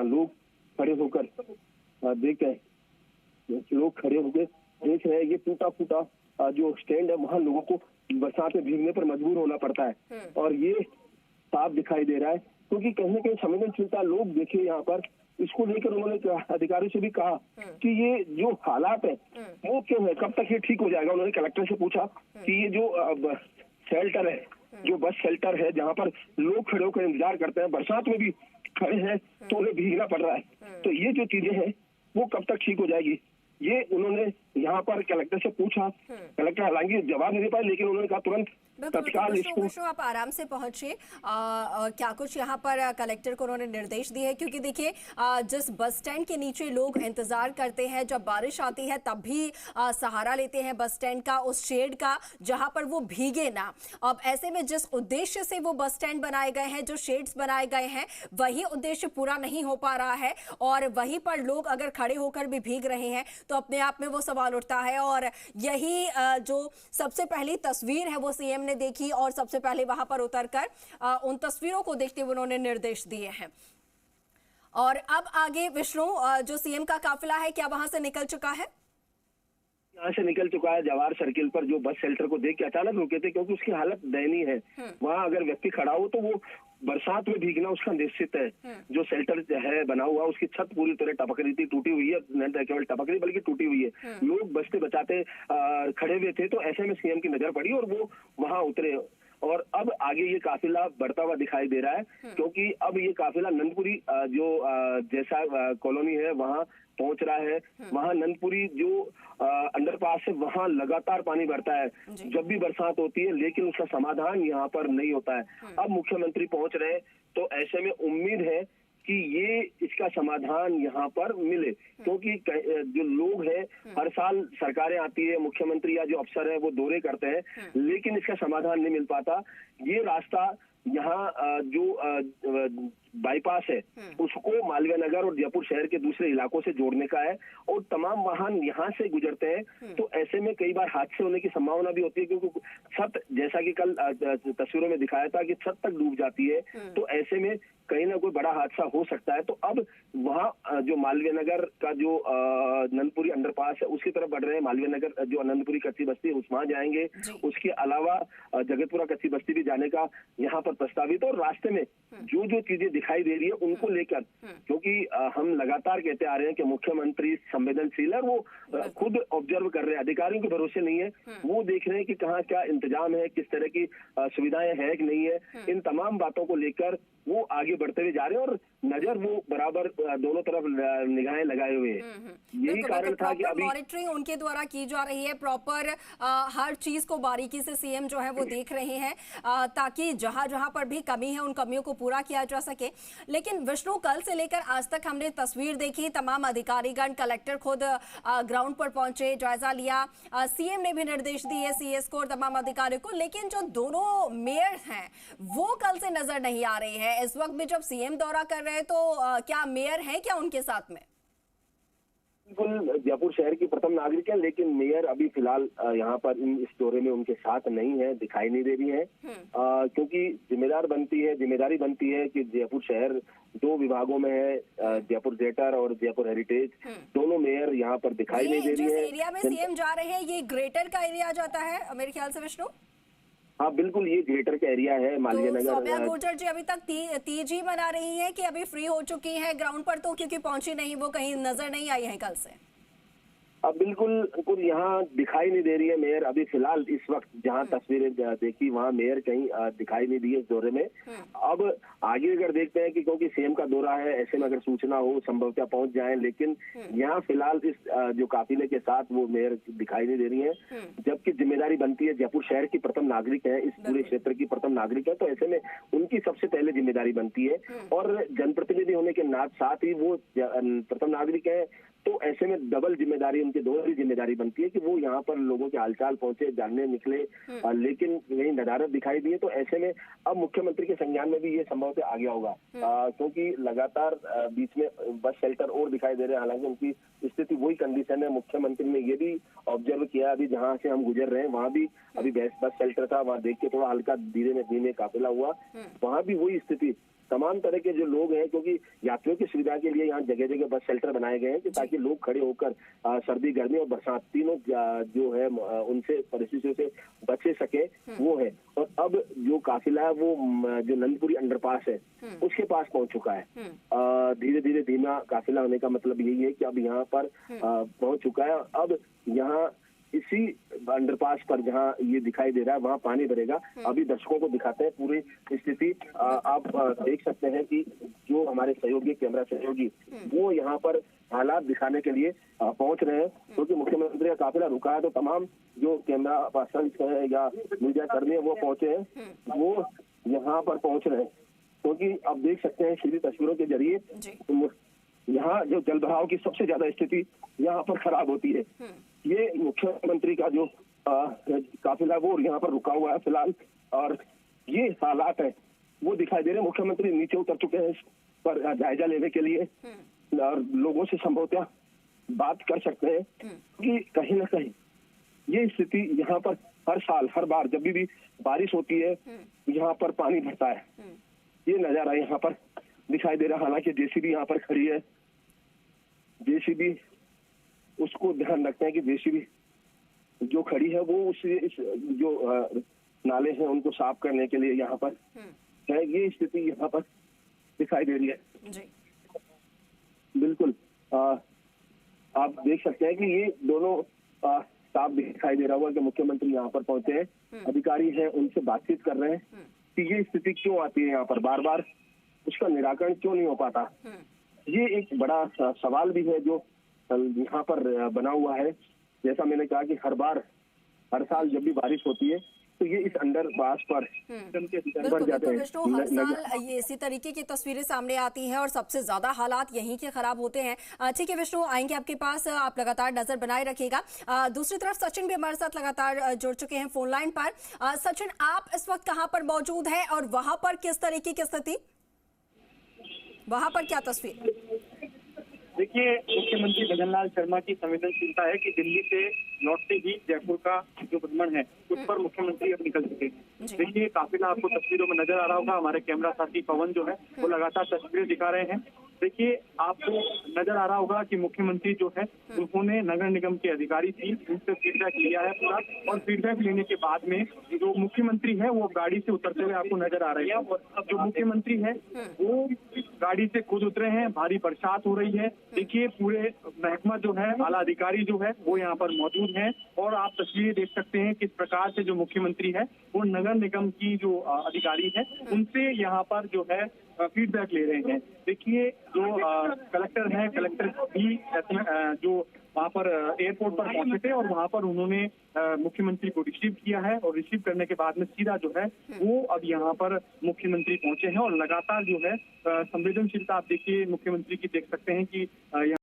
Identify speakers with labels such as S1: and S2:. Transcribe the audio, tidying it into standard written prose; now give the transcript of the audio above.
S1: लोग खड़े होकर देख रहे हैं, लोग खड़े होकर देख रहे हैं ये टूटा फूटा जो स्टैंड है, वहाँ लोगों को बरसात में भीगने पर मजबूर होना पड़ता है। और ये साफ दिखाई दे रहा है क्योंकि कहीं ना कहीं संवेदनशीलता लोग देखे यहाँ पर, इसको लेकर उन्होंने अधिकारियों से भी कहा कि ये जो हालात है वो क्यों है, कब तक ये ठीक हो जाएगा। उन्होंने कलेक्टर से पूछा कि ये जो शेल्टर है, जो बस शेल्टर है जहाँ पर लोग खड़े होकर इंतजार करते हैं, बरसात में भी खड़े हैं तो उन्हें भीगना पड़ रहा है, तो ये जो चीजें हैं वो कब तक ठीक हो जाएगी, ये उन्होंने यहाँ पर कलेक्टर से पूछा। कलेक्टर हालांकि जवाब नहीं दे पाए, लेकिन उन्होंने कहा तुरंत तत्काल इसको।
S2: आप आराम से पहुंचिए। क्या कुछ यहाँ पर कलेक्टर को उन्होंने निर्देश दिए हैं, क्योंकि देखिए जिस बस स्टैंड के नीचे लोग इंतजार करते हैं, जब बारिश आती है तब भी सहारा लेते हैं बस स्टैंड का, उस शेड का, जहां पर वो भीगे ना। अब ऐसे में जिस उद्देश्य से वो बस स्टैंड बनाए गए हैं, जो शेड्स बनाए गए हैं, वही उद्देश्य पूरा नहीं हो पा रहा है और वहीं पर लोग अगर खड़े होकर भी भीग रहे हैं तो अपने आप में वो सवाल उठता है। और यही जो सबसे पहली तस्वीर है वो सीएम ने देखी और सबसे पहले वहां पर उतरकर उन तस्वीरों को देखते हुए उन्होंने निर्देश दिए हैं। और अब आगे विष्णु, जो सीएम का काफिला है क्या वहां से निकल चुका है?
S1: यहाँ से निकल चुका है। जवाहर सर्किल पर जो बस शेल्टर को देख के अचानक रुके थे क्योंकि उसकी हालत दयनीय है। वहाँ अगर व्यक्ति खड़ा हो तो वो बरसात में भीगना उसका निश्चित है। जो शेल्टर है बना हुआ, उसकी छत पूरी तरह टपक रही थी, टूटी हुई है, नहीं केवल टपक रही बल्कि टूटी हुई है। लोग बचते बचाते खड़े हुए थे, तो ऐसे में सीएम की नजर पड़ी और वो वहां उतरे। और अब आगे ये काफिला बढ़ता हुआ दिखाई दे रहा है क्योंकि अब ये काफिला नंदपुरी जो जैसा कॉलोनी है वहां पहुंच रहा है। वहां नंदपुरी जो अंडरपास है वहां लगातार पानी बढ़ता है जब भी बरसात होती है, लेकिन उसका समाधान यहाँ पर नहीं होता है। अब मुख्यमंत्री पहुंच रहे हैं तो ऐसे में उम्मीद है कि ये इसका समाधान यहाँ पर मिले, क्योंकि जो लोग हैं हर साल सरकारें आती है, मुख्यमंत्री या जो अफसर है वो दौरे करते हैं, लेकिन इसका समाधान नहीं मिल पाता। ये रास्ता यहाँ जो बाईपास है उसको मालवीय नगर और जयपुर शहर के दूसरे इलाकों से जोड़ने का है और तमाम वाहन यहाँ से गुजरते हैं, तो ऐसे में कई बार हादसे होने की संभावना भी होती है क्योंकि छत, जैसा कि कल तस्वीरों में दिखाया था कि छत तक डूब जाती है, तो ऐसे में कहीं ना कोई बड़ा हादसा हो सकता है। तो अब वहाँ जो मालवीय नगर का जो नंदपुरी अंडरपास है उसकी तरफ बढ़ रहे हैं। मालवीय नगर जो नंदपुरी कच्ची बस्ती है वहाँ जाएंगे, उसके अलावा जगतपुरा कच्ची बस्ती भी जाने का यहाँ पर प्रस्तावित। और रास्ते में जो जो चीजें दिखाई दे रही है उनको लेकर, क्योंकि हम लगातार कहते आ रहे हैं कि मुख्यमंत्री संवेदनशील है, वो खुद ऑब्जर्व कर रहे हैं, अधिकारियों के भरोसे नहीं है, वो देख रहे हैं कि कहाँ क्या इंतजाम है, किस तरह की सुविधाएं है कि नहीं है। इन तमाम बातों को लेकर वो आगे बढ़ते हुए जा रहे हैं और नजर वो बराबर दोनों तरफ निगाहें लगाए हुए हैं। यही कारण था कि अभी
S2: मॉनिटरिंग उनके द्वारा की जा रही है, प्रॉपर हर चीज को बारीकी से सीएम जो है वो देख रहे हैं ताकि जहां जहां पर भी कमी है उन कमियों को पूरा किया जा सके। लेकिन विष्णु, कल से लेकर आज तक हमने तस्वीर देखी, तमाम अधिकारीगण, कलेक्टर खुद ग्राउंड पर पहुंचे, जायजा लिया, सीएम ने भी निर्देश दिए सीएस को और तमाम अधिकारियों को, लेकिन जो दोनों मेयर हैं वो कल से नजर नहीं आ रही है। इस वक्त भी जब सीएम दौरा कर रहे हैं तो क्या मेयर है क्या उनके साथ में?
S1: बिल्कुल, जयपुर शहर की प्रथम नागरिक है, लेकिन मेयर अभी फिलहाल यहाँ पर इस दौरे में उनके साथ नहीं है, दिखाई नहीं दे रही है, क्योंकि जिम्मेदारी बनती है कि जयपुर शहर दो विभागों में है, जयपुर ग्रेटर और जयपुर हेरिटेज, दोनों मेयर यहाँ पर दिखाई नहीं दे रही है।
S2: एरिया में सीएम जा रहे हैं ये ग्रेटर का एरिया जाता है मेरे ख्याल से विष्णु?
S1: हाँ बिल्कुल, ये ग्रेटर का एरिया है मालवीय नगर।
S2: सौम्या गुर्जर जी अभी तक तीज ही मना रही है कि अभी फ्री हो चुकी है ग्राउंड पर, तो क्योंकि पहुंची नहीं, वो कहीं नजर नहीं आई है कल से?
S1: अब बिल्कुल यहाँ दिखाई नहीं दे रही है मेयर अभी फिलहाल। इस वक्त जहाँ तस्वीरें देखी वहाँ मेयर कहीं दिखाई नहीं दी है इस दौरे में। अब आगे अगर देखते हैं कि क्योंकि सीएम का दौरा है, ऐसे में अगर सूचना हो संभवतः पहुंच जाए, लेकिन यहाँ फिलहाल इस जो काफिले के साथ वो मेयर दिखाई नहीं दे रही है, जबकि जिम्मेदारी बनती है, जयपुर शहर की प्रथम नागरिक है, इस पूरे क्षेत्र की प्रथम नागरिक है, तो ऐसे में उनकी सबसे पहले जिम्मेदारी बनती है और जनप्रतिनिधि होने के साथ ही वो प्रथम नागरिक है, तो ऐसे में डबल जिम्मेदारी, उनकी दोहरी जिम्मेदारी बनती है कि वो यहाँ पर लोगों के हालचाल पहुंचे, जानने निकले, लेकिन यही नदारत दिखाई दी है। तो ऐसे में अब मुख्यमंत्री के संज्ञान में भी ये संभवतः आ गया होगा, क्योंकि लगातार बीच में बस शेल्टर और दिखाई दे रहे हैं, हालांकि उनकी स्थिति वही कंडीशन है। मुख्यमंत्री ने ये भी ऑब्जर्व किया, अभी जहाँ से हम गुजर रहे हैं वहाँ भी अभी बस शेल्टर था, वहाँ देख के थोड़ा हल्का धीरे में काफिला हुआ, वहाँ भी वही स्थिति तमाम तरह के जो लोग हैं, क्योंकि यात्रियों की सुविधा के लिए यहाँ जगह जगह बस शेल्टर बनाए गए हैं कि ताकि लोग खड़े होकर सर्दी, गर्मी और बरसात तीनों जो है उनसे परिस्थितियों से बचे सके, वो है। और अब जो काफिला है वो जो नंदपुरी अंडरपास है उसके पास पहुंच चुका है। धीरे धीरे धीमा काफिला होने का मतलब यही है कि अब यहाँ पर पहुंच चुका है। अब यहाँ इसी अंडरपास पर जहाँ ये दिखाई दे रहा है वहाँ पानी भरेगा। अभी दर्शकों को दिखाते हैं पूरी स्थिति। आप देख सकते हैं कि जो हमारे सहयोगी, कैमरा सहयोगी, वो यहाँ पर हालात दिखाने के लिए पहुंच रहे हैं, क्योंकि मुख्यमंत्री का काफिला रुका है तो तमाम जो कैमरा पर्सन है या मीडिया कर्मी है वो पहुंचे हैं, वो यहाँ पर पहुंच रहे हैं। क्योंकि आप देख सकते हैं सीधी तस्वीरों के जरिए यहाँ जो जलभराव की सबसे ज्यादा स्थिति यहाँ पर खराब होती है। ये मुख्यमंत्री का जो काफिला वो यहाँ पर रुका हुआ है फिलहाल, और ये हालात है वो दिखाई दे रहे हैं। मुख्यमंत्री नीचे उतर चुके हैं इस पर जायजा लेने के लिए और लोगों से संभवतः बात कर सकते हैं कि कहीं ना कहीं ये स्थिति यहाँ पर हर साल, हर बार जब भी बारिश होती है यहाँ पर पानी भरता है। ये नजारा यहाँ पर दिखाई दे रहा है। हालांकि जेसीबी यहाँ पर खड़ी है, जेसीबी उसको ध्यान रखते हैं कि जेसीबी जो खड़ी है वो इस जो नाले हैं उनको साफ करने के लिए यहाँ पर है। ये स्थिति यहाँ पर दिखाई दे रही है जी। बिल्कुल आप देख सकते हैं कि ये दोनों साफ दिखाई दे रहा हुआ कि मुख्यमंत्री यहाँ पर पहुंचे हैं, अधिकारी हैं, उनसे बातचीत कर रहे हैं कि ये स्थिति क्यों आती है यहाँ पर, बार बार उसका निराकरण क्यों नहीं हो पाता। ये एक बड़ा सवाल भी है जो यहाँ पर बना हुआ है। जैसा मैंने कहा कि हर साल जब भी बारिश होती है तो ये इस अंडरपास पर बढ़ जाते हैं।
S2: हर साल ये इसी तरीके की तस्वीरें सामने आती हैं और सबसे ज्यादा हालात यहीं के खराब होते हैं। ठीक है विष्णु, आएंगे आपके पास, आप लगातार नजर बनाए रखिएगा। दूसरी तरफ सचिन भी हमारे साथ लगातार जुड़ चुके हैं फोन लाइन पर। सचिन, आप इस वक्त कहाँ पर मौजूद हैं और वहां पर किस तरीके की स्थिति, वहां पर क्या तस्वीर?
S3: देखिए, मुख्यमंत्री भजनलाल शर्मा की संवेदनशीलता है कि दिल्ली से लौटते ही जयपुर का जो भ्रमण है उस पर मुख्यमंत्री अब निकल चुके हैं। देखिए, काफिला आपको तस्वीरों में नजर आ रहा होगा। हमारे कैमरा साथी पवन जो है वो लगातार तस्वीरें दिखा रहे हैं। देखिए, आपको नजर आ रहा होगा कि मुख्यमंत्री जो है उन्होंने नगर निगम के अधिकारी थी उनसे फीडबैक लिया है पूरा, और फीडबैक लेने के बाद में जो मुख्यमंत्री है वो गाड़ी से उतरते हुए आपको नजर आ रहे हैं। और जो मुख्यमंत्री है वो गाड़ी से खुद उतरे हैं, भारी बरसात हो रही है। देखिए, पूरे महकमा जो है, आला अधिकारी जो है वो यहाँ पर मौजूद हैं, और आप तस्वीरें देख सकते हैं किस प्रकार से जो मुख्यमंत्री है वो नगर निगम की जो अधिकारी है उनसे यहाँ पर जो है फीडबैक ले रहे हैं। देखिए, जो कलेक्टर है, कलेक्टर भी जो वहाँ पर एयरपोर्ट पर पहुंचे थे और वहाँ पर उन्होंने मुख्यमंत्री को रिसीव किया है, और रिसीव करने के बाद में सीधा जो है वो अब यहाँ पर मुख्यमंत्री पहुंचे हैं। और लगातार जो है संवेदनशीलता आप देखिए मुख्यमंत्री की देख सकते हैं कि